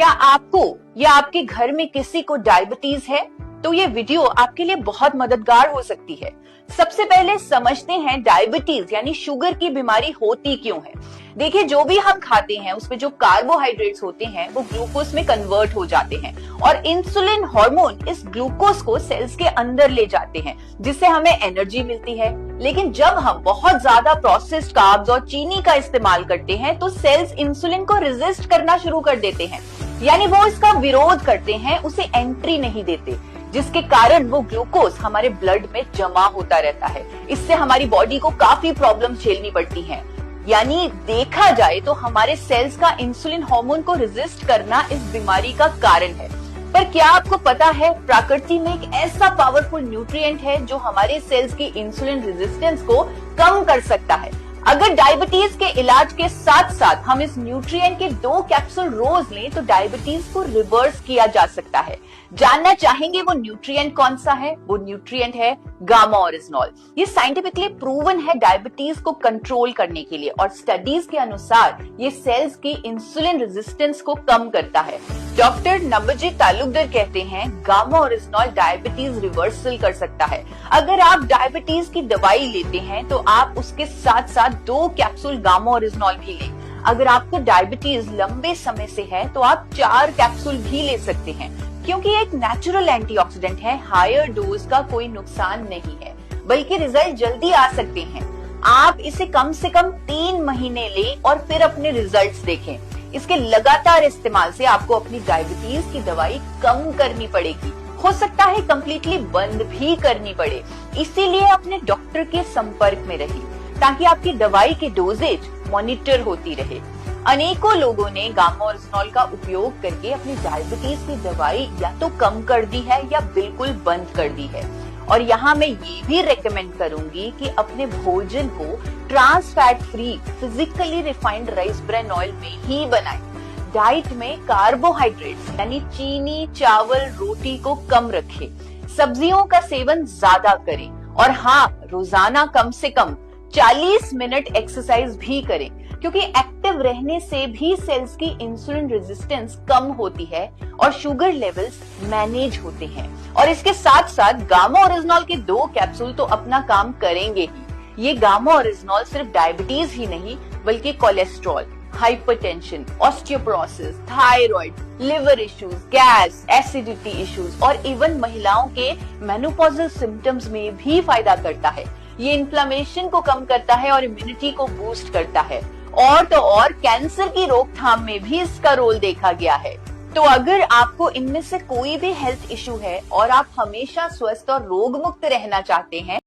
क्या आपको या आपके घर में किसी को डायबिटीज है? तो ये वीडियो आपके लिए बहुत मददगार हो सकती है। सबसे पहले समझते हैं डायबिटीज यानी शुगर की बीमारी होती क्यों है। देखिए, जो भी हम खाते हैं उसमें जो कार्बोहाइड्रेट्स होते हैं वो ग्लूकोज में कन्वर्ट हो जाते हैं और इंसुलिन हार्मोन इस ग्लूकोज को सेल्स के अंदर ले जाते हैं, जिससे हमें एनर्जी मिलती है। लेकिन जब हम बहुत ज्यादा प्रोसेस्ड कार्ब्स और चीनी का इस्तेमाल करते हैं तो सेल्स इंसुलिन को रेजिस्ट करना शुरू कर देते हैं, यानी वो इसका विरोध करते हैं, उसे एंट्री नहीं देते, जिसके कारण वो ग्लूकोज हमारे ब्लड में जमा होता रहता है। इससे हमारी बॉडी को काफी प्रॉब्लम झेलनी पड़ती हैं। यानी देखा जाए तो हमारे सेल्स का इंसुलिन हार्मोन को रेजिस्ट करना इस बीमारी का कारण है। पर क्या आपको पता है, प्रकृति में एक ऐसा पावरफुल न्यूट्रिएंट है जो हमारे सेल्स की इंसुलिन रेजिस्टेंस को कम कर सकता है। अगर डायबिटीज के इलाज के साथ साथ हम इस न्यूट्रिएंट के 2 कैप्सूल रोज लें तो डायबिटीज को रिवर्स किया जा सकता है। जानना चाहेंगे वो न्यूट्रिएंट कौन सा है? वो न्यूट्रिएंट है गामा ओरिजिनॉल। ये साइंटिफिकली प्रूवन है डायबिटीज को कंट्रोल करने के लिए और स्टडीज के अनुसार ये सेल्स की इंसुलिन रेजिस्टेंस को कम करता है। डॉक्टर नबजीत तालुकदार कहते हैं गामा ओरिजिनॉल डायबिटीज रिवर्सल कर सकता है। अगर आप डायबिटीज की दवाई लेते हैं तो आप उसके साथ साथ 2 कैप्सूल गामा ओरिजिनॉल भी लें। अगर आपको डायबिटीज लंबे समय से है तो आप 4 कैप्सूल भी ले सकते हैं, क्योंकि एक नेचुरल एंटीऑक्सीडेंट है। हायर डोज का कोई नुकसान नहीं है, बल्कि रिजल्ट जल्दी आ सकते हैं। आप इसे कम से कम 3 महीने लें और फिर अपने रिजल्ट्स देखें। इसके लगातार इस्तेमाल से आपको अपनी डायबिटीज की दवाई कम करनी पड़ेगी, हो सकता है कंप्लीटली बंद भी करनी पड़े। इसीलिए अपने डॉक्टर के संपर्क में रहिए ताकि आपकी दवाई की डोजेज मॉनिटर होती रहे। अनेकों लोगों ने गामा ओरिजिनॉल का उपयोग करके अपनी डायबिटीज की दवाई या तो कम कर दी है या बिल्कुल बंद कर दी है। और यहाँ मैं ये भी रेकमेंड करूंगी कि अपने भोजन को trans fat free physically refined rice bran oil में ही बनाएं। डाइट में कार्बोहाइड्रेट्स यानी चीनी, चावल, रोटी को कम रखें। सब्जियों का सेवन ज्यादा करें और हाँ, रोजाना कम से कम 40 मिनट एक्सरसाइज भी करें, क्योंकि एक्टिव रहने से भी सेल्स की इंसुलिन रेजिस्टेंस कम होती है और शुगर लेवल्स मैनेज होते हैं। और इसके साथ साथ गामा ओरिजिनॉल के 2 कैप्सूल तो अपना काम करेंगे ही। ये गामा ओरिजिनॉल सिर्फ डायबिटीज ही नहीं बल्कि cholesterol, hypertension, osteoporosis, thyroid, liver issues, gas, acidity issues और इवन महिलाओं के मेनोपॉजल सिम्टम्स में भी फायदा करता है। ये इन्फ्लेमेशन को कम करता है और इम्यूनिटी को बूस्ट करता है। और तो और कैंसर की रोकथाम में भी इसका रोल देखा गया है। तो अगर आपको इनमें से कोई भी हेल्थ इश्यू है और आप हमेशा स्वस्थ और रोग मुक्त रहना चाहते हैं